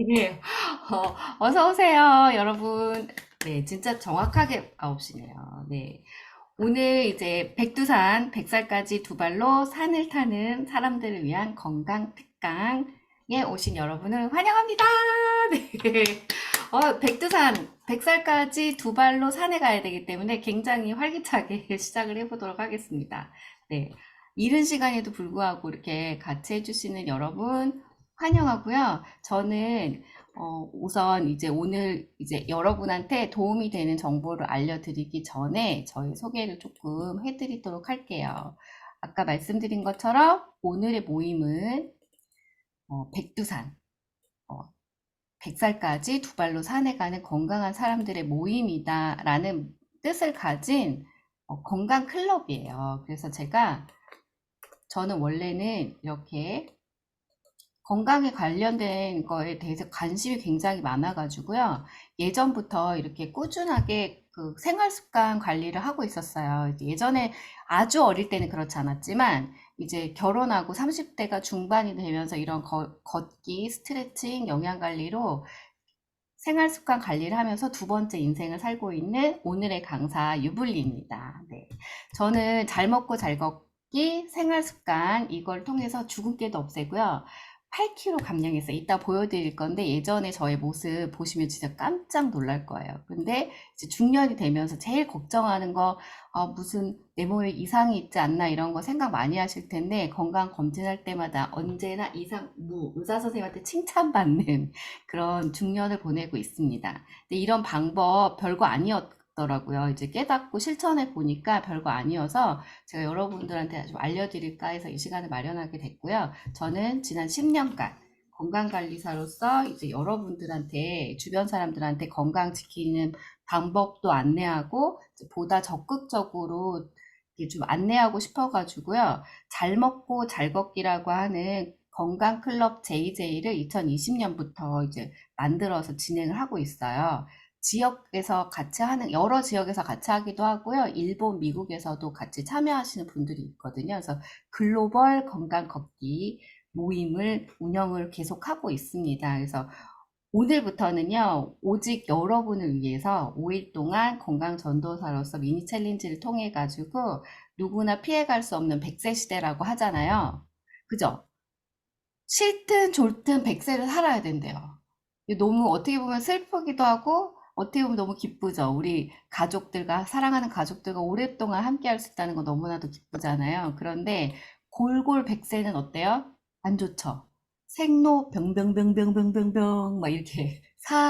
네. 어서 오세요, 여러분. 네, 진짜 정확하게 9시네요. 네. 오늘 이제 백두산 100살까지 두 발로 산을 타는 사람들을 위한 건강 특강에 오신 여러분을 환영합니다. 네. 백두산 100살까지 두 발로 산에 가야 되기 때문에 굉장히 활기차게 시작을 해보도록 하겠습니다. 네. 이른 시간에도 불구하고 이렇게 같이 해주시는 여러분 환영하고요. 저는 우선 이제 오늘 이제 여러분한테 도움이 되는 정보를 알려드리기 전에 저희 소개를 조금 해드리도록 할게요. 아까 말씀드린 것처럼 오늘의 모임은 백두산, 어, 100살까지 두 발로 산에 가는 건강한 사람들의 모임이다라는 뜻을 가진 건강 클럽이에요. 그래서 저는 원래는 이렇게 건강에 관련된 거에 대해서 관심이 굉장히 많아가지고요. 예전부터 이렇게 꾸준하게 그 생활 습관 관리를 하고 있었어요. 예전에 아주 어릴 때는 그렇지 않았지만, 이제 결혼하고 30대가 중반이 되면서 이런 걷기, 스트레칭, 영양 관리로 생활 습관 관리를 하면서 두 번째 인생을 살고 있는 오늘의 강사 유블리입니다. 네. 저는 잘 먹고 잘 걷기, 생활 습관 이걸 통해서 주근깨도 없애고요. 8kg 감량했어요. 이따 보여드릴 건데 예전에 저의 모습 보시면 진짜 깜짝 놀랄 거예요. 근데 이제 중년이 되면서 제일 걱정하는 거 무슨 내 몸에 이상이 있지 않나 이런 거 생각 많이 하실 텐데 건강 검진할 때마다 언제나 이상 무 의사 선생님한테 칭찬받는 그런 중년을 보내고 있습니다. 근데 이런 방법 별거 아니었더라고요. 이제 깨닫고 실천해 보니까 별거 아니어서 제가 여러분들한테 좀 알려드릴까 해서 이 시간을 마련하게 됐고요. 저는 지난 10년간 건강관리사로서 이제 여러분들한테, 주변 사람들한테 건강 지키는 방법도 안내하고, 보다 적극적으로 좀 안내하고 싶어가지고요. 잘 먹고 잘 걷기라고 하는 건강클럽 JJ를 2020년부터 이제 만들어서 진행을 하고 있어요. 지역에서 같이 하는, 여러 지역에서 같이 하기도 하고요. 일본, 미국에서도 같이 참여하시는 분들이 있거든요. 그래서 글로벌 건강 걷기 모임을 운영을 계속하고 있습니다. 그래서 오늘부터는요, 오직 여러분을 위해서 5일 동안 건강 전도사로서 미니 챌린지를 통해 가지고 누구나 피해갈 수 없는 100세 시대라고 하잖아요. 그죠? 싫든 좋든 100세를 살아야 된대요. 너무 어떻게 보면 슬프기도 하고 어떻게 보면 너무 기쁘죠. 우리 가족들과 사랑하는 가족들과 오랫동안 함께 할 수 있다는 거 너무나도 기쁘잖아요. 그런데 골골 100세는 어때요? 안 좋죠. 생로 병병병병병병병 막 이렇게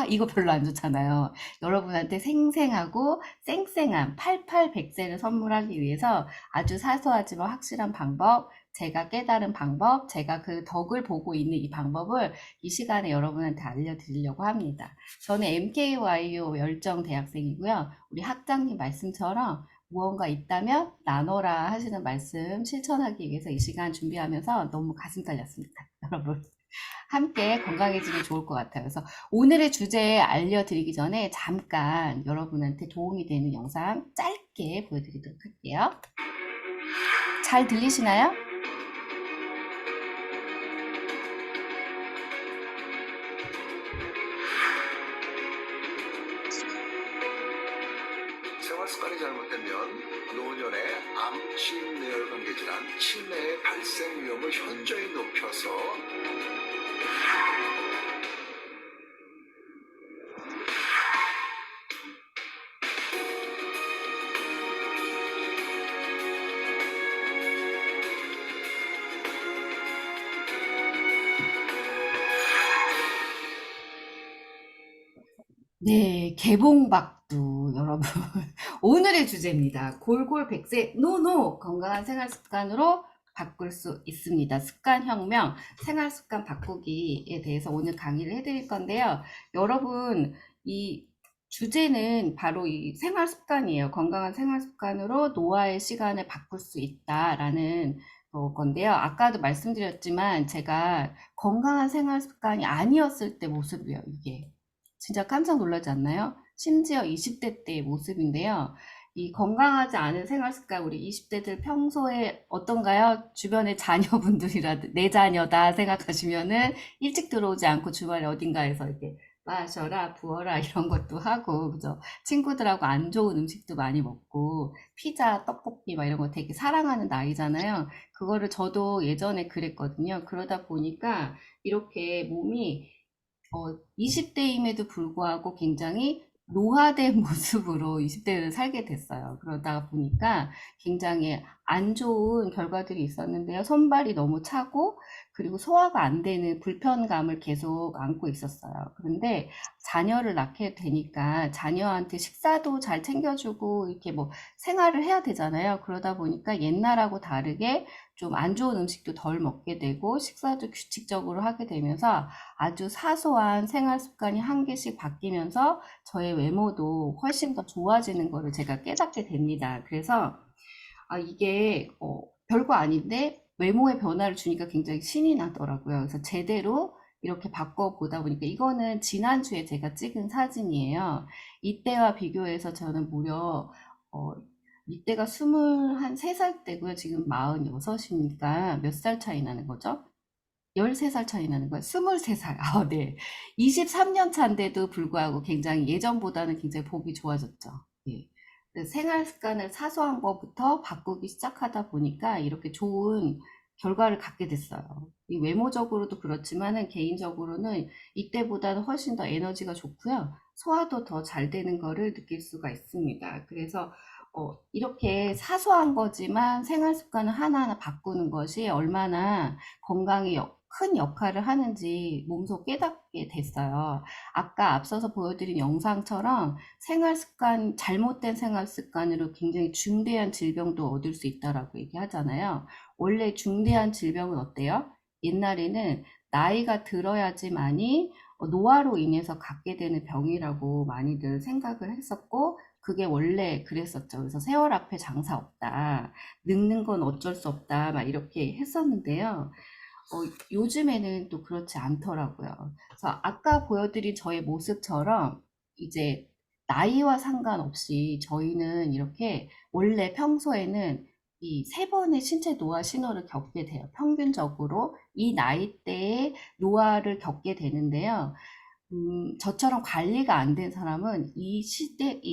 이거 별로 안 좋잖아요. 여러분한테 생생하고 쌩쌩한 8800세를 선물하기 위해서 아주 사소하지만 확실한 방법, 제가 깨달은 방법, 제가 그 덕을 보고 있는 이 방법을 이 시간에 여러분한테 알려드리려고 합니다. 저는 MKYO 열정 대학생이고요. 우리 학장님 말씀처럼 무언가 있다면 나눠라 하시는 말씀 실천하기 위해서 이 시간 준비하면서 너무 가슴 떨렸습니다. 여러분. 함께 건강해지면 좋을 것 같아요. 그래서 오늘의 주제 알려드리기 전에 잠깐 여러분한테 도움이 되는 영상 짧게 보여드리도록 할게요. 잘 들리시나요? 생활 습관이 잘못되면 노년의 암, 심뇌혈관계 질환, 치매의 발생 위험을 현저히 높여서 네, 개봉박두 여러분. 오늘의 주제입니다. 골골 100세 노노 건강한 생활 습관으로 바꿀 수 있습니다. 습관혁명, 생활 습관 바꾸기에 대해서 오늘 강의를 해드릴 건데요. 여러분, 이 주제는 바로 이 생활 습관이에요. 건강한 생활 습관으로 노화의 시간을 바꿀 수 있다라는 건데요. 아까도 말씀드렸지만 제가 건강한 생활 습관이 아니었을 때 모습이에요, 이게. 진짜 깜짝 놀라지 않나요? 심지어 20대 때의 모습인데요. 이 건강하지 않은 생활 습관, 우리 20대들 평소에 어떤가요? 주변의 자녀분들이라도 내 자녀다 생각하시면은 일찍 들어오지 않고 주말에 어딘가에서 이렇게 마셔라, 부어라 이런 것도 하고, 그죠? 친구들하고 안 좋은 음식도 많이 먹고, 피자, 떡볶이 막 이런 거 되게 사랑하는 나이잖아요. 그거를 저도 예전에 그랬거든요. 그러다 보니까 이렇게 몸이 20대임에도 불구하고 굉장히 노화된 모습으로 20대를 살게 됐어요. 그러다 보니까 굉장히 안 좋은 결과들이 있었는데요. 손발이 너무 차고, 그리고 소화가 안 되는 불편감을 계속 안고 있었어요. 그런데 자녀를 낳게 되니까 자녀한테 식사도 잘 챙겨주고, 이렇게 뭐 생활을 해야 되잖아요. 그러다 보니까 옛날하고 다르게 좀 안 좋은 음식도 덜 먹게 되고, 식사도 규칙적으로 하게 되면서 아주 사소한 생활 습관이 한 개씩 바뀌면서 저의 외모도 훨씬 더 좋아지는 거를 제가 깨닫게 됩니다. 그래서 이게 별거 아닌데 외모에 변화를 주니까 굉장히 신이 나더라고요. 그래서 제대로 이렇게 바꿔보다 보니까 이거는 지난주에 제가 찍은 사진이에요. 이때와 비교해서 저는 무려 어, 이때가 23살 때고요. 지금 46이니까 몇 살 차이 나는 거죠? 13살 차이 나는 거예요. 23살. 아, 네. 23년 차인데도 불구하고 굉장히 예전보다는 굉장히 보기 좋아졌죠. 예. 그 생활 습관을 사소한 것부터 바꾸기 시작하다 보니까 이렇게 좋은 결과를 갖게 됐어요. 이 외모적으로도 그렇지만은 개인적으로는 이때보다는 훨씬 더 에너지가 좋고요. 소화도 더 잘 되는 거를 느낄 수가 있습니다. 그래서 이렇게 사소한 거지만 생활 습관을 하나하나 바꾸는 것이 얼마나 건강에 큰 역할을 하는지 몸소 깨닫게 됐어요. 아까 앞서서 보여드린 영상처럼 생활 습관, 잘못된 생활 습관으로 굉장히 중대한 질병도 얻을 수 있다라고 얘기하잖아요. 원래 중대한 질병은 어때요? 옛날에는 나이가 들어야지만이 노화로 인해서 갖게 되는 병이라고 많이들 생각을 했었고, 그게 원래 그랬었죠. 그래서 세월 앞에 장사 없다. 늙는 건 어쩔 수 없다. 막 이렇게 했었는데요. 요즘에는 또 그렇지 않더라고요. 그래서 아까 보여드린 저의 모습처럼 이제 나이와 상관없이 저희는 이렇게 원래 평소에는 이 세 번의 신체 노화 신호를 겪게 돼요. 평균적으로 이 나이대에 노화를 겪게 되는데요. 저처럼 관리가 안 된 사람은 이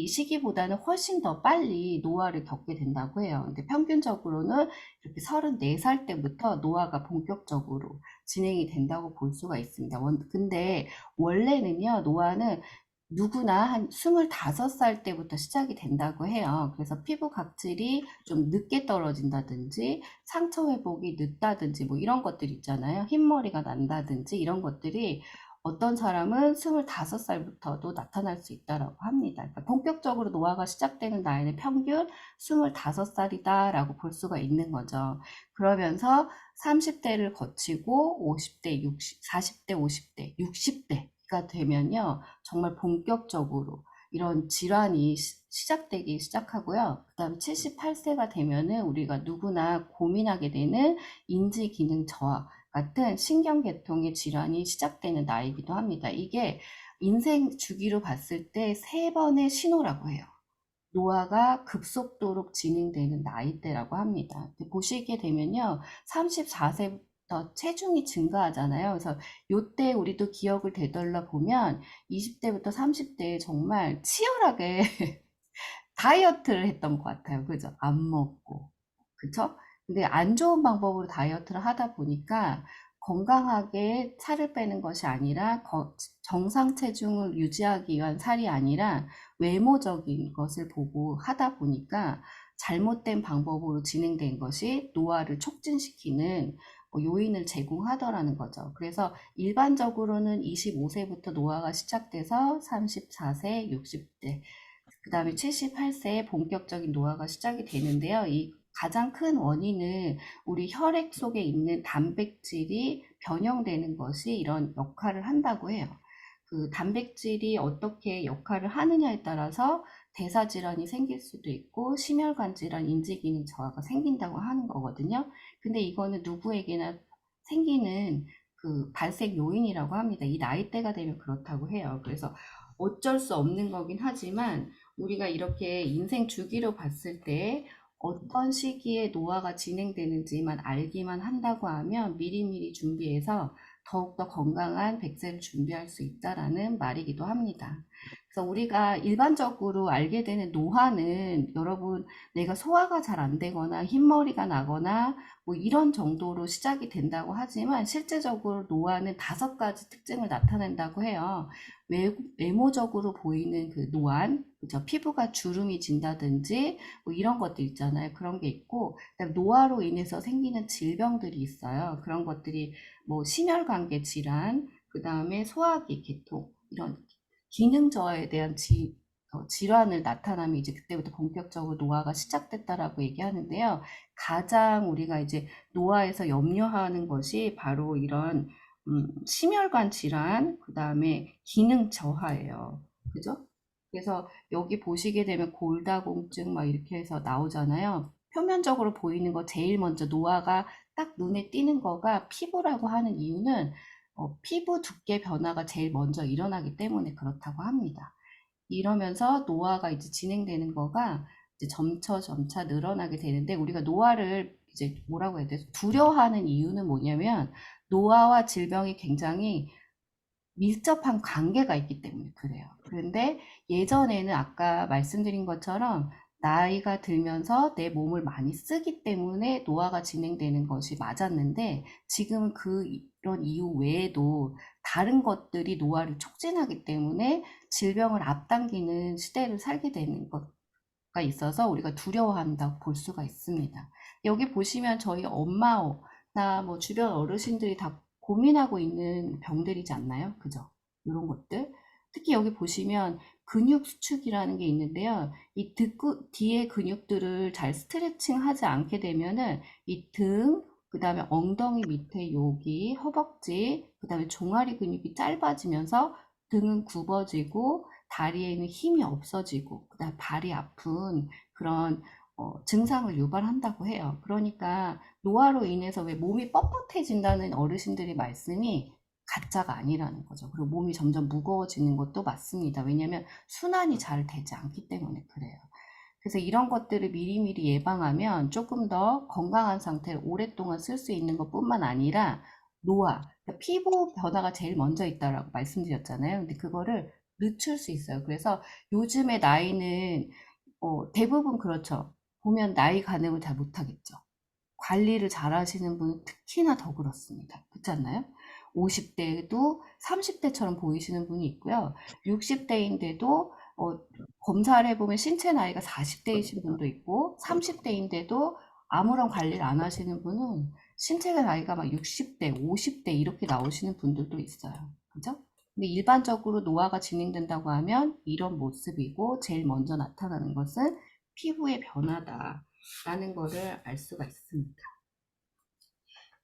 시기보다는 훨씬 더 빨리 노화를 겪게 된다고 해요. 근데 평균적으로는 이렇게 34살 때부터 노화가 본격적으로 진행이 된다고 볼 수가 있습니다. 근데 원래는요, 노화는 누구나 한 25살 때부터 시작이 된다고 해요. 그래서 피부 각질이 좀 늦게 떨어진다든지, 상처 회복이 늦다든지, 뭐 이런 것들 있잖아요. 흰머리가 난다든지, 이런 것들이 어떤 사람은 25살부터도 나타날 수 있다고 합니다. 그러니까 본격적으로 노화가 시작되는 나이는 평균 25살이다라고 볼 수가 있는 거죠. 그러면서 30대를 거치고 50대, 60, 40대, 50대, 60대가 되면요. 정말 본격적으로 이런 질환이 시작되기 시작하고요. 그 다음 78세가 되면은 우리가 누구나 고민하게 되는 인지기능 저하, 같은 신경계통의 질환이 시작되는 나이기도 합니다. 이게 인생 주기로 봤을 때 세 번의 신호라고 해요. 노화가 급속도로 진행되는 나이대라고 합니다. 보시게 되면요, 34세부터 체중이 증가하잖아요. 그래서 요때 우리도 기억을 되돌려 보면 20대부터 30대에 정말 치열하게 다이어트를 했던 것 같아요. 그죠? 안 먹고. 그쵸? 근데 안 좋은 방법으로 다이어트를 하다 보니까 건강하게 살을 빼는 것이 아니라 정상 체중을 유지하기 위한 살이 아니라 외모적인 것을 보고 하다 보니까 잘못된 방법으로 진행된 것이 노화를 촉진시키는 요인을 제공하더라는 거죠. 그래서 일반적으로는 25세부터 노화가 시작돼서 34세, 60대, 그 다음에 78세에 본격적인 노화가 시작이 되는데요. 이 가장 큰 원인은 우리 혈액 속에 있는 단백질이 변형되는 것이 이런 역할을 한다고 해요. 그 단백질이 어떻게 역할을 하느냐에 따라서 대사질환이 생길 수도 있고 심혈관 질환, 인지기능 저하가 생긴다고 하는 거거든요. 근데 이거는 누구에게나 생기는 그 발생 요인이라고 합니다. 이 나이대가 되면 그렇다고 해요. 그래서 어쩔 수 없는 거긴 하지만 우리가 이렇게 인생 주기로 봤을 때 어떤 시기에 노화가 진행되는지만 알기만 한다고 하면 미리미리 준비해서 더욱더 건강한 100세를 준비할 수 있다라는 말이기도 합니다. 그래서 우리가 일반적으로 알게 되는 노화는 여러분 내가 소화가 잘 안 되거나 흰머리가 나거나 뭐 이런 정도로 시작이 된다고 하지만 실제적으로 노화는 5가지 특징을 나타낸다고 해요. 외모적으로 보이는 그 노안, 그죠? 피부가 주름이 진다든지 뭐 이런 것들 있잖아요. 그런 게 있고, 그다음에 노화로 인해서 생기는 질병들이 있어요. 그런 것들이 뭐 심혈관계 질환, 그다음에 소화기 계통 이런 기능 저하에 대한 질환을 나타나면 이제 그때부터 본격적으로 노화가 시작됐다라고 얘기하는데요. 가장 우리가 이제 노화에서 염려하는 것이 바로 이런 심혈관 질환, 그 다음에 기능 저하예요. 그죠? 그래서 여기 보시게 되면 골다공증 막 이렇게 해서 나오잖아요. 표면적으로 보이는 거 제일 먼저 노화가 딱 눈에 띄는 거가 피부라고 하는 이유는 피부 두께 변화가 제일 먼저 일어나기 때문에 그렇다고 합니다. 이러면서 노화가 이제 진행되는 거가 이제 점차 늘어나게 되는데 우리가 노화를 이제 뭐라고 해야 되죠? 두려워하는 이유는 뭐냐면 노화와 질병이 굉장히 밀접한 관계가 있기 때문에 그래요. 그런데 예전에는 아까 말씀드린 것처럼 나이가 들면서 내 몸을 많이 쓰기 때문에 노화가 진행되는 것이 맞았는데 지금은 그런 이유 외에도 다른 것들이 노화를 촉진하기 때문에 질병을 앞당기는 시대를 살게 되는 것가 있어서 우리가 두려워한다고 볼 수가 있습니다. 여기 보시면 저희 엄마나 뭐 주변 어르신들이 다 고민하고 있는 병들이지 않나요? 그죠? 이런 것들. 특히 여기 보시면 근육 수축이라는 게 있는데요. 이 뒤에 근육들을 잘 스트레칭 하지 않게 되면은 이 등, 그 다음에 엉덩이 밑에 여기 허벅지, 그 다음에 종아리 근육이 짧아지면서 등은 굽어지고 다리에는 힘이 없어지고, 그 다음에 발이 아픈 그런 증상을 유발한다고 해요. 그러니까 노화로 인해서 왜 몸이 뻣뻣해진다는 어르신들의 말씀이 가짜가 아니라는 거죠. 그리고 몸이 점점 무거워지는 것도 맞습니다. 왜냐하면 순환이 잘 되지 않기 때문에 그래요. 그래서 이런 것들을 미리미리 예방하면 조금 더 건강한 상태를 오랫동안 쓸 수 있는 것뿐만 아니라 노화, 그러니까 피부 변화가 제일 먼저 있다라고 말씀드렸잖아요. 근데 그거를 늦출 수 있어요. 그래서 요즘의 나이는 대부분 그렇죠. 보면 나이 가늠을 잘 못하겠죠. 관리를 잘 하시는 분은 특히나 더 그렇습니다. 그렇지 않나요? 50대도 30대처럼 보이시는 분이 있고요. 60대인데도 검사를 해보면 신체 나이가 40대이신 분도 있고 30대인데도 아무런 관리를 안 하시는 분은 신체 나이가 막 60대, 50대 이렇게 나오시는 분들도 있어요. 그죠? 근데 일반적으로 노화가 진행된다고 하면 이런 모습이고 제일 먼저 나타나는 것은 피부의 변화다라는 거를 알 수가 있습니다.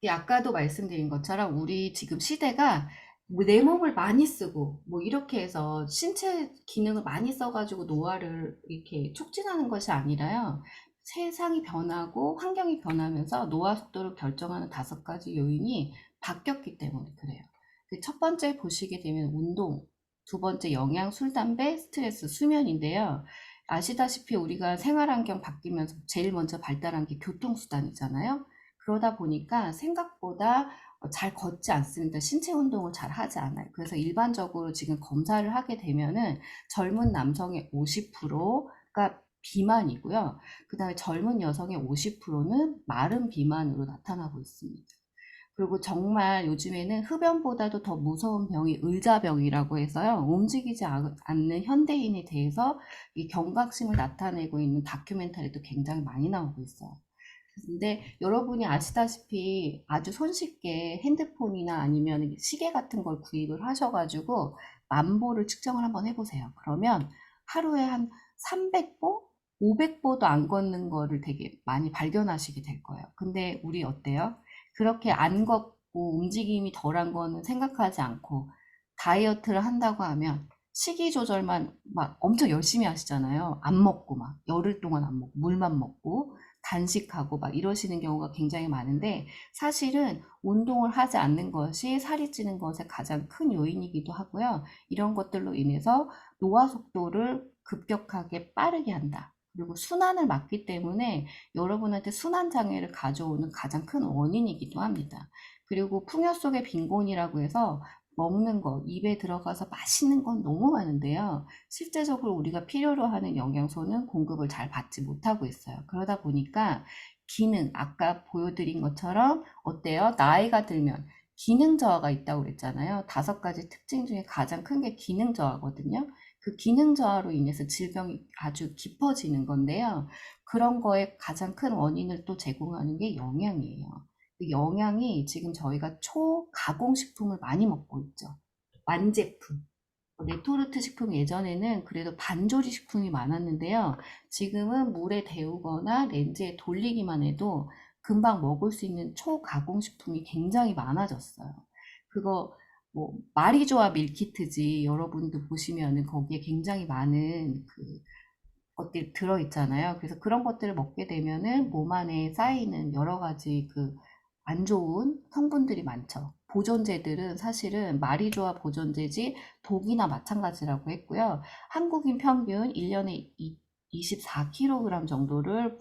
아까도 말씀드린 것처럼 우리 지금 시대가 뭐내 몸을 많이 쓰고 뭐 이렇게 해서 신체 기능을 많이 써가지고 노화를 이렇게 촉진하는 것이 아니라요. 세상이 변하고 환경이 변하면서 노화 속도를 결정하는 5가지 요인이 바뀌었기 때문에 그래요. 첫 번째 보시게 되면 운동, 두 번째 영양, 술, 담배, 스트레스, 수면인데요. 아시다시피 우리가 생활 환경 바뀌면서 제일 먼저 발달한 게 교통수단이잖아요. 그러다 보니까 생각보다 잘 걷지 않습니다. 신체 운동을 잘 하지 않아요. 그래서 일반적으로 지금 검사를 하게 되면은 젊은 남성의 50%가 비만이고요. 그 다음에 젊은 여성의 50%는 마른 비만으로 나타나고 있습니다. 그리고 정말 요즘에는 흡연보다도 더 무서운 병이 의자병이라고 해서요. 움직이지 않는 현대인에 대해서 이 경각심을 나타내고 있는 다큐멘터리도 굉장히 많이 나오고 있어요. 근데 여러분이 아시다시피 아주 손쉽게 핸드폰이나 아니면 시계 같은 걸 구입을 하셔가지고 만보를 측정을 한번 해보세요. 그러면 하루에 한 300보? 500보도 안 걷는 거를 되게 많이 발견하시게 될 거예요. 근데 우리 어때요? 그렇게 안 걷고 움직임이 덜한 거는 생각하지 않고 다이어트를 한다고 하면 식이 조절만 막 엄청 열심히 하시잖아요. 안 먹고 막 열흘 동안 안 먹고 물만 먹고 단식하고 막 이러시는 경우가 굉장히 많은데 사실은 운동을 하지 않는 것이 살이 찌는 것의 가장 큰 요인이기도 하고요. 이런 것들로 인해서 노화 속도를 급격하게 빠르게 한다. 그리고 순환을 막기 때문에 여러분한테 순환 장애를 가져오는 가장 큰 원인이기도 합니다. 그리고 풍요 속의 빈곤이라고 해서 먹는 거, 입에 들어가서 맛있는 건 너무 많은데요. 실제적으로 우리가 필요로 하는 영양소는 공급을 잘 받지 못하고 있어요. 그러다 보니까 기능, 아까 보여드린 것처럼 어때요? 나이가 들면 기능 저하가 있다고 그랬잖아요. 5가지 특징 중에 가장 큰 게 기능 저하거든요. 그 기능 저하로 인해서 질병이 아주 깊어지는 건데요. 그런 거에 가장 큰 원인을 또 제공하는 게 영양이에요. 그 영양이 지금 저희가 초가공식품을 많이 먹고 있죠. 완제품. 레토르트 식품 예전에는 그래도 반조리 식품이 많았는데요. 지금은 물에 데우거나 렌즈에 돌리기만 해도 금방 먹을 수 있는 초가공 식품이 굉장히 많아졌어요. 그거 뭐 마리조아 밀키트지 여러분도 보시면은 거기에 굉장히 많은 그 것들이 들어있잖아요. 그래서 그런 것들을 먹게 되면은 몸 안에 쌓이는 여러 가지 그 안 좋은 성분들이 많죠. 보존제들은 사실은 마리조아 보존제지 독이나 마찬가지라고 했고요. 한국인 평균 1년에 24kg 정도를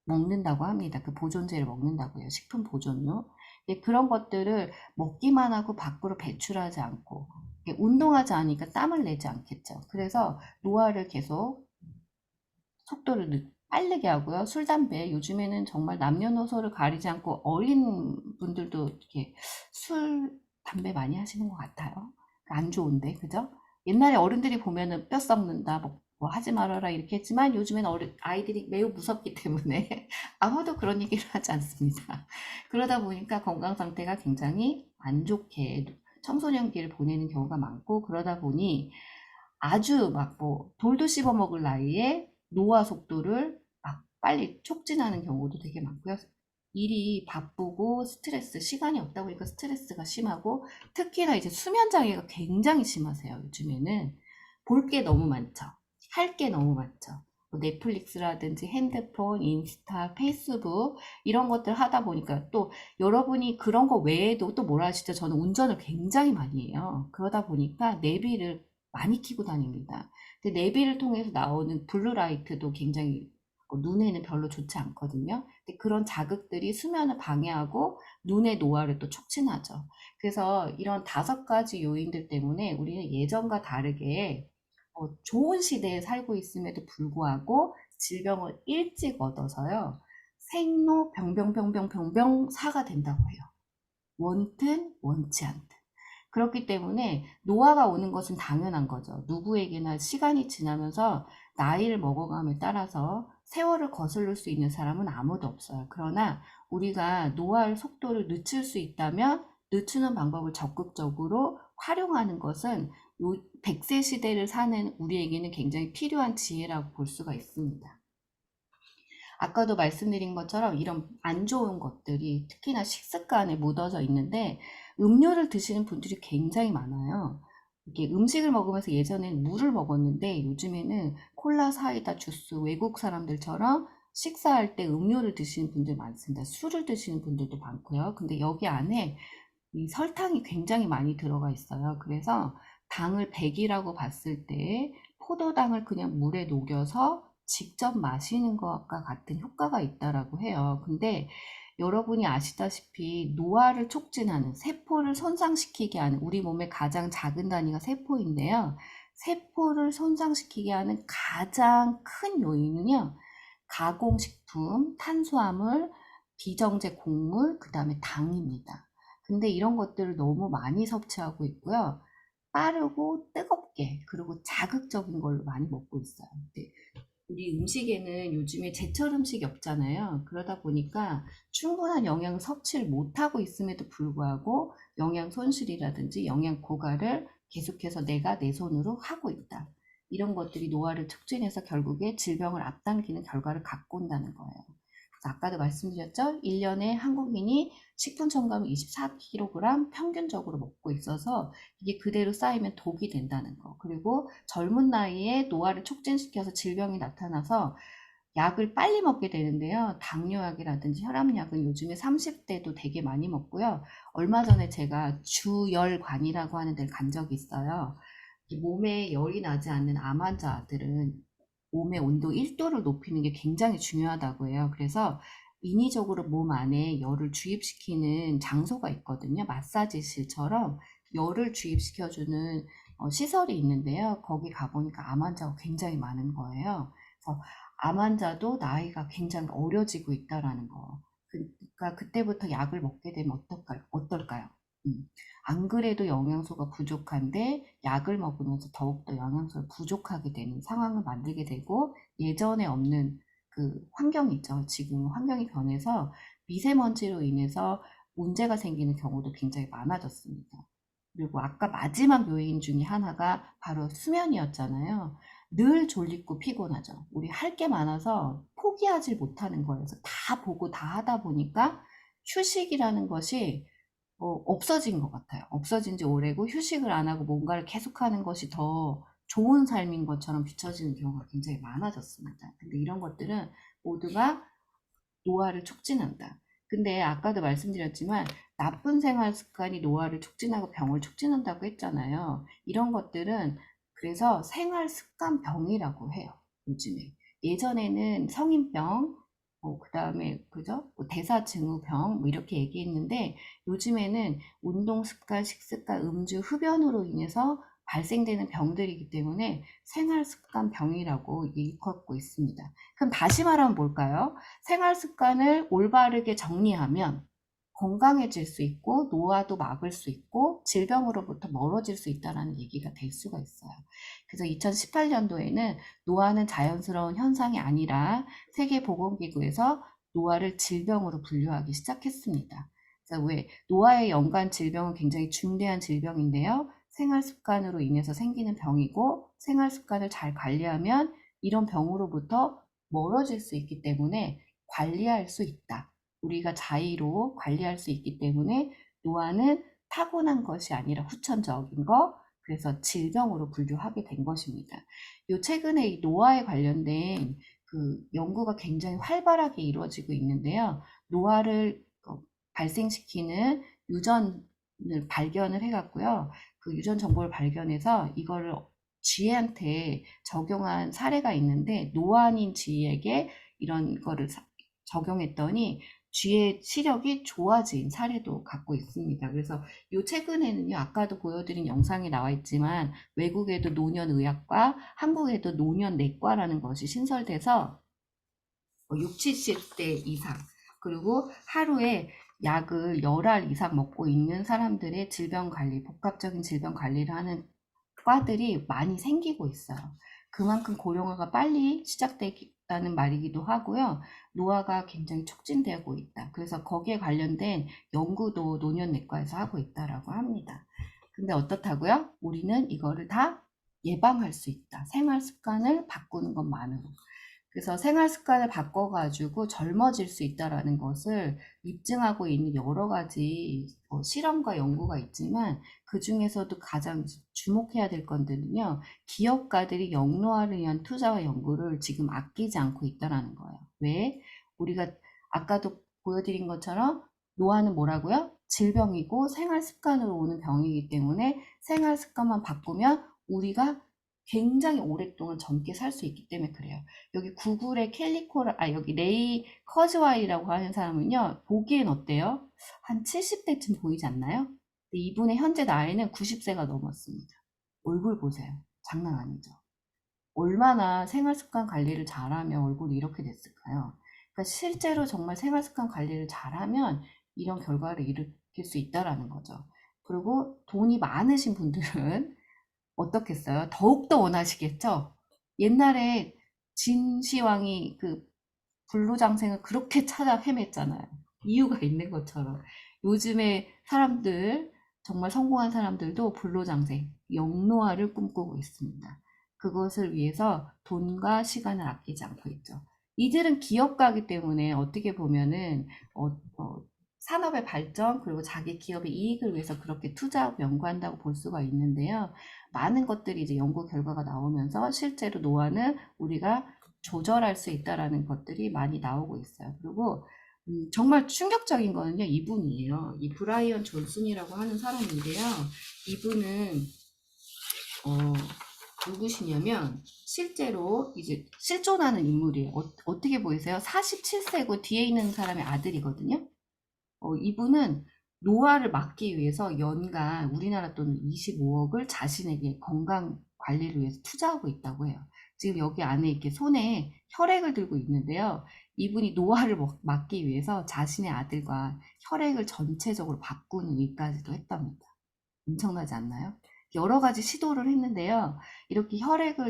먹는다고 합니다. 그 보존제를 먹는다고요. 식품 보존료. 근데 그런 것들을 먹기만 하고 밖으로 배출하지 않고 운동하지 않으니까 땀을 내지 않겠죠. 그래서 노화를 계속 속도를 빠르게 하고요. 술, 담배. 요즘에는 정말 남녀노소를 가리지 않고 어린 분들도 이렇게 술, 담배 많이 하시는 것 같아요. 안 좋은데, 그죠? 옛날에 어른들이 보면은 뼈 썩는다, 뭐 하지 말아라 이렇게 했지만 요즘엔 아이들이 매우 무섭기 때문에 아무도 그런 얘기를 하지 않습니다. 그러다 보니까 건강 상태가 굉장히 안 좋게 청소년기를 보내는 경우가 많고 그러다 보니 아주 막 뭐 돌도 씹어 먹을 나이에 노화 속도를 막 빨리 촉진하는 경우도 되게 많고요. 일이 바쁘고 스트레스, 시간이 없다 보니까 스트레스가 심하고 특히나 이제 수면 장애가 굉장히 심하세요. 요즘에는 볼 게 너무 많죠. 할 게 너무 많죠. 뭐 넷플릭스라든지 핸드폰, 인스타, 페이스북 이런 것들 하다 보니까 또 여러분이 그런 거 외에도 또 뭘 하시죠? 저는 운전을 굉장히 많이 해요. 그러다 보니까 내비를 많이 켜고 다닙니다. 근데 내비를 통해서 나오는 블루라이트도 굉장히 눈에는 별로 좋지 않거든요. 근데 그런 자극들이 수면을 방해하고 눈의 노화를 또 촉진하죠. 그래서 이런 5가지 요인들 때문에 우리는 예전과 다르게 좋은 시대에 살고 있음에도 불구하고 질병을 일찍 얻어서요. 생로 병병병병병병사가 된다고 해요. 원튼 원치 않든. 그렇기 때문에 노화가 오는 것은 당연한 거죠. 누구에게나 시간이 지나면서 나이를 먹어감에 따라서 세월을 거스를 수 있는 사람은 아무도 없어요. 그러나 우리가 노화의 속도를 늦출 수 있다면 늦추는 방법을 적극적으로 활용하는 것은 요 100세 시대를 사는 우리에게는 굉장히 필요한 지혜라고 볼 수가 있습니다. 아까도 말씀드린 것처럼 이런 안 좋은 것들이 특히나 식습관에 묻어져 있는데 음료를 드시는 분들이 굉장히 많아요. 이렇게 음식을 먹으면서 예전엔 물을 먹었는데 요즘에는 콜라, 사이다, 주스, 외국 사람들처럼 식사할 때 음료를 드시는 분들 많습니다. 술을 드시는 분들도 많고요. 근데 여기 안에 이 설탕이 굉장히 많이 들어가 있어요. 그래서 당을 100이라고 봤을 때 포도당을 그냥 물에 녹여서 직접 마시는 것과 같은 효과가 있다라고 해요. 근데 여러분이 아시다시피 노화를 촉진하는 세포를 손상시키게 하는 우리 몸의 가장 작은 단위가 세포인데요. 세포를 손상시키게 하는 가장 큰 요인은요. 가공식품, 탄수화물, 비정제 곡물, 그 다음에 당입니다. 근데 이런 것들을 너무 많이 섭취하고 있고요. 빠르고 뜨겁게 그리고 자극적인 걸로 많이 먹고 있어요. 근데 우리 음식에는 요즘에 제철 음식이 없잖아요. 그러다 보니까 충분한 영양 섭취를 못하고 있음에도 불구하고 영양 손실이라든지 영양 고갈을 계속해서 내가 내 손으로 하고 있다. 이런 것들이 노화를 촉진해서 결국에 질병을 앞당기는 결과를 갖고 온다는 거예요. 그래서 아까도 말씀드렸죠? 1년에 한국인이 식품 첨가물 24kg 평균적으로 먹고 있어서 이게 그대로 쌓이면 독이 된다는 거. 그리고 젊은 나이에 노화를 촉진시켜서 질병이 나타나서 약을 빨리 먹게 되는데요. 당뇨약이라든지 혈압약은 요즘에 30대도 되게 많이 먹고요. 얼마 전에 제가 주열관이라고 하는 데를 간 적이 있어요. 이 몸에 열이 나지 않는 암 환자들은 몸의 온도 1도를 높이는 게 굉장히 중요하다고 해요. 그래서 인위적으로 몸 안에 열을 주입시키는 장소가 있거든요. 마사지실처럼 열을 주입시켜주는 시설이 있는데요. 거기 가보니까 암 환자가 굉장히 많은 거예요. 그래서 암 환자도 나이가 굉장히 어려지고 있다라는 거. 그러니까 그때부터 약을 먹게 되면 어떨까요? 음. 안 그래도 영양소가 부족한데 약을 먹으면서 더욱더 영양소를 부족하게 되는 상황을 만들게 되고 예전에 없는 그 환경이 있죠. 지금 환경이 변해서 미세먼지로 인해서 문제가 생기는 경우도 굉장히 많아졌습니다. 그리고 아까 마지막 요인 중에 하나가 바로 수면이었잖아요. 늘 졸리고 피곤하죠. 우리 할 게 많아서 포기하지 못하는 거예요. 그래서 다 보고 다 하다 보니까 휴식이라는 것이 없어진 것 같아요. 없어진 지 오래고 휴식을 안 하고 뭔가를 계속하는 것이 더 좋은 삶인 것처럼 비춰지는 경우가 굉장히 많아졌습니다. 근데 이런 것들은 모두가 노화를 촉진한다. 근데 아까도 말씀드렸지만 나쁜 생활 습관이 노화를 촉진하고 병을 촉진한다고 했잖아요. 이런 것들은 그래서 생활 습관 병이라고 해요. 요즘에. 예전에는 성인병, 그다음에 그죠? 뭐 대사증후병 뭐 이렇게 얘기했는데 요즘에는 운동 습관, 식습관, 음주, 흡연으로 인해서 발생되는 병들이기 때문에 생활 습관 병이라고 일컫고 있습니다. 그럼 다시 말하면 뭘까요? 생활 습관을 올바르게 정리하면 건강해질 수 있고 노화도 막을 수 있고 질병으로부터 멀어질 수 있다는 얘기가 될 수가 있어요. 그래서 2018년도에는 노화는 자연스러운 현상이 아니라 세계보건기구에서 노화를 질병으로 분류하기 시작했습니다. 그래서 왜 노화의 연관 질병은 굉장히 중대한 질병인데요. 생활 습관으로 인해서 생기는 병이고 생활 습관을 잘 관리하면 이런 병으로부터 멀어질 수 있기 때문에 관리할 수 있다. 우리가 자의로 관리할 수 있기 때문에 노화는 타고난 것이 아니라 후천적인 거, 그래서 질병으로 분류하게 된 것입니다. 요 최근에 이 노화에 관련된 그 연구가 굉장히 활발하게 이루어지고 있는데요. 노화를 발생시키는 유전을 발견을 해갖고요. 그 유전 정보를 발견해서 이거를 쥐한테 적용한 사례가 있는데 노안인 쥐에게 이런 거를 적용했더니 쥐의 시력이 좋아진 사례도 갖고 있습니다. 그래서 요 최근에는요, 아까도 보여드린 영상이 나와 있지만 외국에도 노년의학과, 한국에도 노년내과라는 것이 신설돼서 6, 70대 이상 그리고 하루에 약을 열알 이상 먹고 있는 사람들의 질병 관리, 복합적인 질병 관리를 하는 과들이 많이 생기고 있어요. 그만큼 고령화가 빨리 시작되다는 말이기도 하고요. 노화가 굉장히 촉진되고 있다. 그래서 거기에 관련된 연구도 노년내과에서 하고 있다라고 합니다. 근데 어떻다고요? 우리는 이거를 다 예방할 수 있다. 생활 습관을 바꾸는 것만으로. 그래서 생활 습관을 바꿔가지고 젊어질 수 있다라는 것을 입증하고 있는 여러 가지 실험과 연구가 있지만 그 중에서도 가장 주목해야 될 건들은요, 기업가들이 영노화를 위한 투자와 연구를 지금 아끼지 않고 있다라는 거예요. 왜? 우리가 아까도 보여드린 것처럼 노화는 뭐라고요? 질병이고 생활 습관으로 오는 병이기 때문에 생활 습관만 바꾸면 우리가 굉장히 오랫동안 젊게 살 수 있기 때문에 그래요. 여기 구글의 여기 레이 커즈와이라고 하는 사람은요, 보기엔 어때요? 한 70대쯤 보이지 않나요? 근데 이분의 현재 나이는 90세가 넘었습니다. 얼굴 보세요. 장난 아니죠. 얼마나 생활습관 관리를 잘하면 얼굴이 이렇게 됐을까요? 그러니까 실제로 정말 생활습관 관리를 잘하면 이런 결과를 일으킬 수 있다라는 거죠. 그리고 돈이 많으신 분들은 어떻겠어요? 더욱더 원하시겠죠? 옛날에 진시황이 그 불로장생을 그렇게 찾아 헤맸잖아요. 이유가 있는 것처럼. 요즘에 사람들, 정말 성공한 사람들도 불로장생, 영노화를 꿈꾸고 있습니다. 그것을 위해서 돈과 시간을 아끼지 않고 있죠. 이들은 기업가이기 때문에 어떻게 보면은, 산업의 발전, 그리고 자기 기업의 이익을 위해서 그렇게 투자하고 연구한다고 볼 수가 있는데요. 많은 것들이 이제 연구 결과가 나오면서 실제로 노화는 우리가 조절할 수 있다라는 것들이 많이 나오고 있어요. 그리고 정말 충격적인 거는요, 이분이에요. 이 브라이언 존슨이라고 하는 사람인데요. 이분은 누구시냐면 실제로 이제 실존하는 인물이에요. 어떻게 보이세요? 47세고 뒤에 있는 사람의 아들이거든요. 이분은 노화를 막기 위해서 연간 우리나라 돈 25억을 자신에게 건강 관리를 위해서 투자하고 있다고 해요. 지금 여기 안에 이렇게 손에 혈액을 들고 있는데요. 이분이 노화를 막기 위해서 자신의 아들과 혈액을 전체적으로 바꾸는 일까지도 했답니다. 엄청나지 않나요? 여러 가지 시도를 했는데요. 이렇게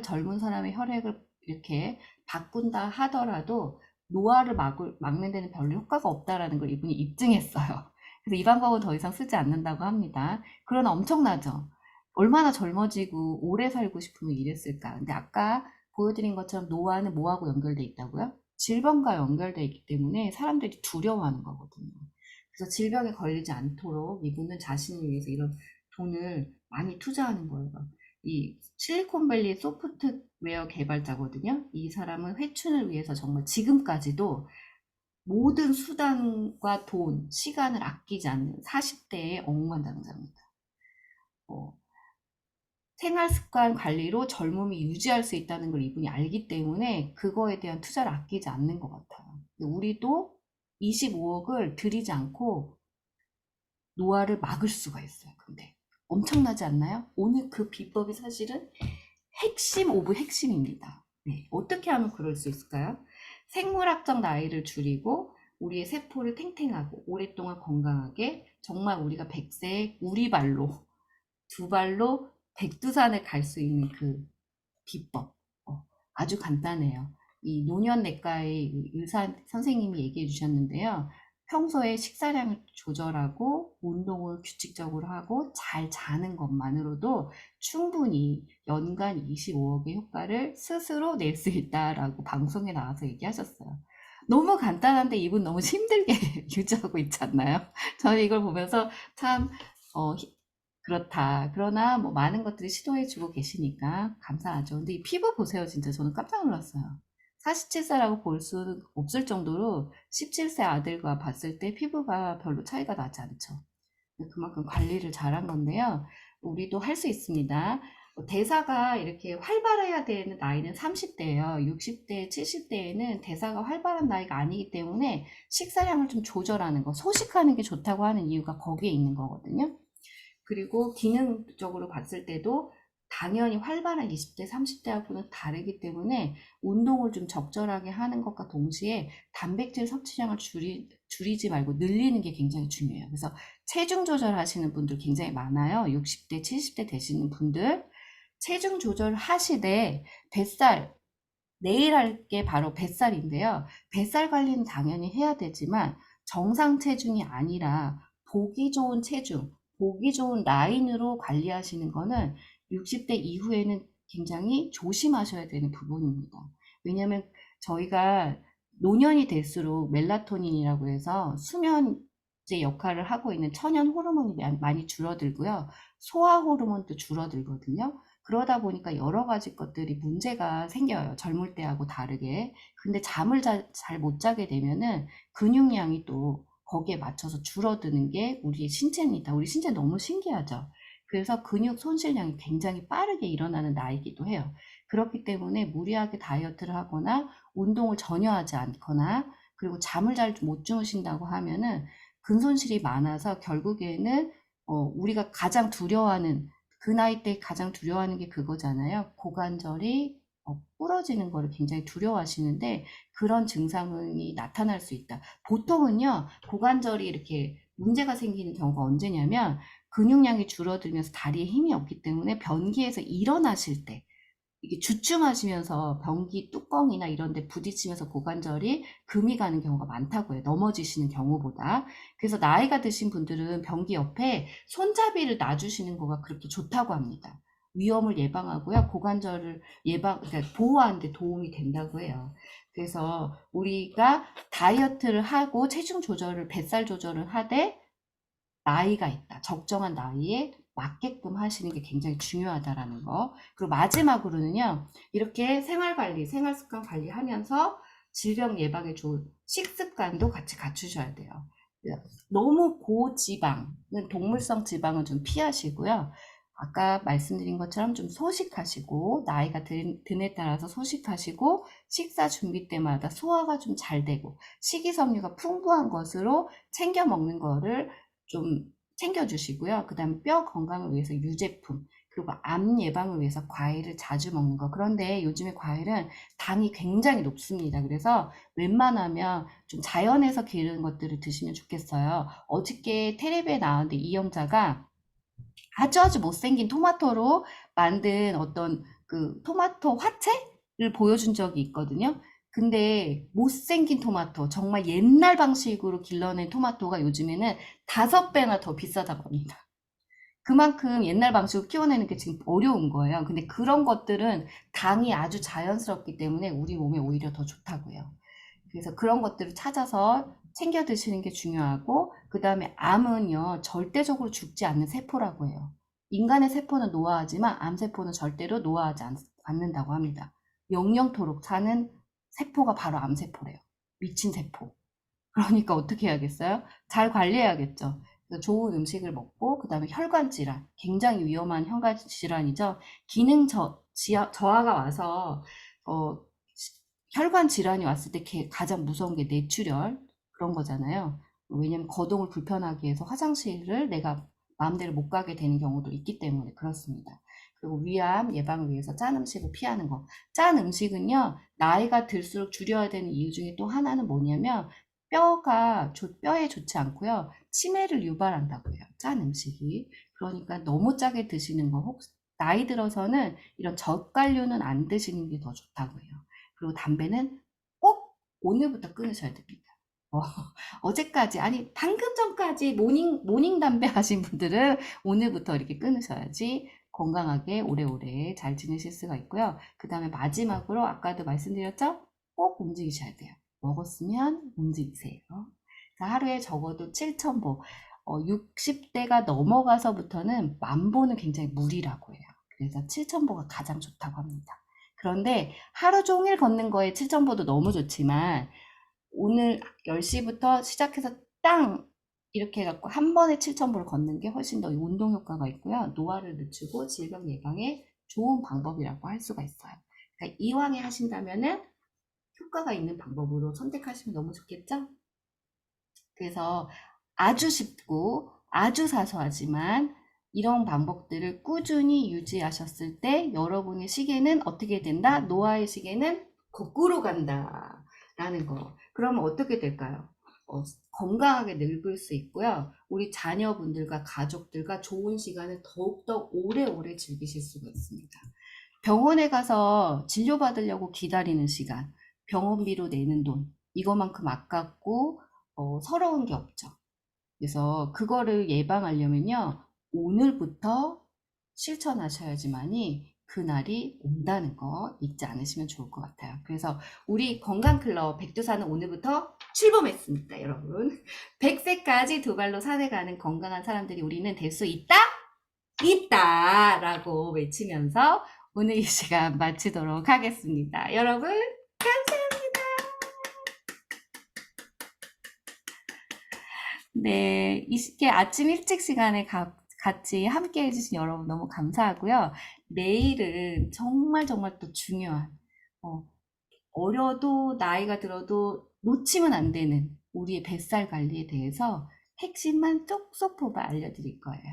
젊은 사람의 혈액을 이렇게 바꾼다 하더라도 노화를 막는 데는 별로 효과가 없다라는 걸 이분이 입증했어요. 그래서 이 방법은 더 이상 쓰지 않는다고 합니다. 그러나 엄청나죠? 얼마나 젊어지고 오래 살고 싶으면 이랬을까? 근데 아까 보여드린 것처럼 노화는 뭐하고 연결돼 있다고요? 질병과 연결돼 있기 때문에 사람들이 두려워하는 거거든요. 그래서 질병에 걸리지 않도록 이분은 자신을 위해서 이런 돈을 많이 투자하는 거예요. 이 실리콘밸리 소프트웨어 개발자거든요. 이 사람은 회춘을 위해서 정말 지금까지도 모든 수단과 돈, 시간을 아끼지 않는 40대의 억만장자입니다. 생활 습관 관리로 젊음이 유지할 수 있다는 걸 이분이 알기 때문에 그거에 대한 투자를 아끼지 않는 것 같아요. 우리도 25억을 들이지 않고 노화를 막을 수가 있어요. 근데 엄청나지 않나요? 오늘 그 비법이 사실은 핵심 오브 핵심입니다. 네, 어떻게 하면 그럴 수 있을까요? 생물학적 나이를 줄이고 우리의 세포를 탱탱하고 오랫동안 건강하게 정말 우리가 100세에 우리 발로 두 발로 백두산을 갈 수 있는 그 비법 아주 간단해요. 이 노년내과의 의사 선생님이 얘기해 주셨는데요. 평소에 식사량을 조절하고 운동을 규칙적으로 하고 잘 자는 것만으로도 충분히 연간 25억의 효과를 스스로 낼 수 있다라고 방송에 나와서 얘기하셨어요. 너무 간단한데 이분 너무 힘들게 유지하고 있지 않나요? 저는 이걸 보면서 참 그렇다. 그러나 뭐 많은 것들이 시도해주고 계시니까 감사하죠. 근데 이 피부 보세요. 진짜 저는 깜짝 놀랐어요. 47세라고 볼 수 없을 정도로 17세 아들과 봤을 때 피부가 별로 차이가 나지 않죠. 그만큼 관리를 잘한 건데요. 우리도 할 수 있습니다. 대사가 이렇게 활발해야 되는 나이는 30대예요. 60대, 70대에는 대사가 활발한 나이가 아니기 때문에 식사량을 좀 조절하는 거, 소식하는 게 좋다고 하는 이유가 거기에 있는 거거든요. 그리고 기능적으로 봤을 때도 당연히 활발한 20대, 30대하고는 다르기 때문에 운동을 좀 적절하게 하는 것과 동시에 단백질 섭취량을 줄이지 말고 늘리는 게 굉장히 중요해요. 그래서 체중 조절하시는 분들 굉장히 많아요. 60대, 70대 되시는 분들. 체중 조절 하시되 뱃살, 내일 할 게 바로 뱃살인데요. 뱃살 관리는 당연히 해야 되지만 정상 체중이 아니라 보기 좋은 체중, 보기 좋은 라인으로 관리하시는 거는 60대 이후에는 굉장히 조심하셔야 되는 부분입니다. 왜냐하면 저희가 노년이 될수록 멜라토닌이라고 해서 수면제 역할을 하고 있는 천연 호르몬이 많이 줄어들고요. 소화 호르몬도 줄어들거든요. 그러다 보니까 여러 가지 것들이 문제가 생겨요. 젊을 때하고 다르게. 근데 잠을 잘 못 자게 되면은 근육량이 또 거기에 맞춰서 줄어드는 게 우리의 신체입니다. 우리 신체 너무 신기하죠? 그래서 근육 손실량이 굉장히 빠르게 일어나는 나이기도 해요. 그렇기 때문에 무리하게 다이어트를 하거나 운동을 전혀 하지 않거나 그리고 잠을 잘 못 주무신다고 하면은 근손실이 많아서 결국에는 우리가 가장 두려워하는 그 나이 때 가장 두려워하는 게 그거잖아요. 고관절이 부러지는 거를 굉장히 두려워하시는데 그런 증상이 나타날 수 있다. 보통은요, 고관절이 이렇게 문제가 생기는 경우가 언제냐면 근육량이 줄어들면서 다리에 힘이 없기 때문에 변기에서 일어나실 때 이게 주춤하시면서 변기 뚜껑이나 이런 데 부딪히면서 고관절이 금이 가는 경우가 많다고 해요. 넘어지시는 경우보다. 그래서 나이가 드신 분들은 변기 옆에 손잡이를 놔주시는 거가 그렇게 좋다고 합니다. 위험을 예방하고요. 고관절을 그러니까 보호하는 데 도움이 된다고 해요. 그래서 우리가 다이어트를 하고 체중 조절을, 뱃살 조절을 하되 나이가 있다. 적정한 나이에 맞게끔 하시는 게 굉장히 중요하다라는 거. 그리고 마지막으로는요, 이렇게 생활 관리, 생활 습관 관리하면서 질병 예방에 좋은 식습관도 같이 갖추셔야 돼요. 너무 고지방은, 동물성 지방은 좀 피하시고요. 아까 말씀드린 것처럼 좀 소식하시고, 나이가 든에 따라서 소식하시고, 식사 준비 때마다 소화가 좀 잘 되고, 식이섬유가 풍부한 것으로 챙겨 먹는 거를 좀 챙겨주시고요. 그 다음에 뼈 건강을 위해서 유제품, 그리고 암 예방을 위해서 과일을 자주 먹는 거. 그런데 요즘에 과일은 당이 굉장히 높습니다. 그래서 웬만하면 좀 자연에서 기르는 것들을 드시면 좋겠어요. 어저께 텔레비에 나왔는데 이 영자가 아주 못생긴 토마토로 만든 어떤 그 토마토 화채를 보여준 적이 있거든요. 근데 못생긴 토마토, 정말 옛날 방식으로 길러낸 토마토가 요즘에는 5배나 더 비싸다고 합니다. 그만큼 옛날 방식으로 키워내는 게 지금 어려운 거예요. 근데 그런 것들은 당이 아주 자연스럽기 때문에 우리 몸에 오히려 더 좋다고요. 그래서 그런 것들을 찾아서 챙겨 드시는 게 중요하고, 그 다음에 암은요, 절대적으로 죽지 않는 세포라고 해요. 인간의 세포는 노화하지만 암세포는 절대로 노화하지 않는다고 합니다. 영영토록 사는 세포가 바로 암세포래요. 미친 세포. 그러니까 어떻게 해야겠어요? 잘 관리해야겠죠. 그래서 좋은 음식을 먹고, 그 다음에 혈관 질환, 굉장히 위험한 혈관 질환이죠. 기능 저하가 와서, 어, 혈관 질환이 왔을 때 가장 무서운 게 뇌출혈, 그런 거잖아요. 왜냐면 거동을 불편하게 해서 화장실을 내가 마음대로 못 가게 되는 경우도 있기 때문에 그렇습니다. 그리고 위암 예방을 위해서 짠 음식을 피하는 거. 짠 음식은요, 나이가 들수록 줄여야 되는 이유 중에 또 하나는 뭐냐면, 뼈에 좋지 않고요. 치매를 유발한다고 해요. 짠 음식이. 그러니까 너무 짜게 드시는 거, 혹 나이 들어서는 이런 젓갈류는 안 드시는 게 더 좋다고 해요. 그리고 담배는 꼭 오늘부터 끊으셔야 됩니다. 어, 어제까지, 아니, 방금 전까지 모닝 담배 하신 분들은 오늘부터 이렇게 끊으셔야지 건강하게 오래오래 잘 지내실 수가 있고요. 그 다음에 마지막으로 아까도 말씀드렸죠? 꼭 움직이셔야 돼요. 먹었으면 움직이세요. 하루에 적어도 7,000보, 60대가 넘어가서부터는 10,000보는 굉장히 무리라고 해요. 그래서 7,000보가 가장 좋다고 합니다. 그런데 하루 종일 걷는 거에 7,000보도 너무 좋지만, 오늘 10시부터 시작해서 땅! 이렇게 해갖고 한 번에 7,000보를 걷는 게 훨씬 더 운동 효과가 있고요. 노화를 늦추고 질병 예방에 좋은 방법이라고 할 수가 있어요. 그러니까 이왕에 하신다면은 효과가 있는 방법으로 선택하시면 너무 좋겠죠? 그래서 아주 쉽고 아주 사소하지만 이런 방법들을 꾸준히 유지하셨을 때 여러분의 시계는 어떻게 된다? 노화의 시계는 거꾸로 간다. 라는 거. 그러면 어떻게 될까요? 건강하게 늙을 수 있고요. 우리 자녀분들과 가족들과 좋은 시간을 더욱더 오래오래 즐기실 수가 있습니다. 병원에 가서 진료받으려고 기다리는 시간, 병원비로 내는 돈, 이거만큼 아깝고 서러운 게 없죠. 그래서 그거를 예방하려면요, 오늘부터 실천하셔야지만이 그날이 온다는 거 잊지 않으시면 좋을 것 같아요. 그래서 우리 건강클럽 백두산은 오늘부터 출범했습니다, 여러분. 100세까지 두 발로 산에 가는 건강한 사람들이 우리는 될 수 있다? 있다! 라고 외치면서 오늘 이 시간 마치도록 하겠습니다. 여러분, 네, 이 시계 아침 일찍 시간에 같이 함께 해주신 여러분 너무 감사하고요. 내일은 정말 정말 또 중요한, 어, 어려도 나이가 들어도 놓치면 안 되는 우리의 뱃살 관리에 대해서 핵심만 쏙쏙 뽑아 알려드릴 거예요.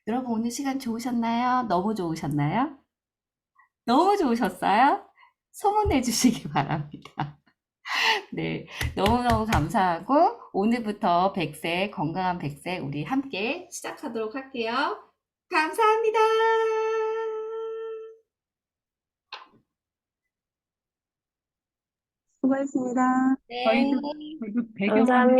여러분 오늘 시간 좋으셨나요? 너무 좋으셨나요? 너무 좋으셨어요? 소문내 주시기 바랍니다. 네, 너무너무 감사하고 오늘부터 100세 건강한 100세 우리 함께 시작하도록 할게요. 감사합니다. 수고했습니다. 네. 저희도 배경화면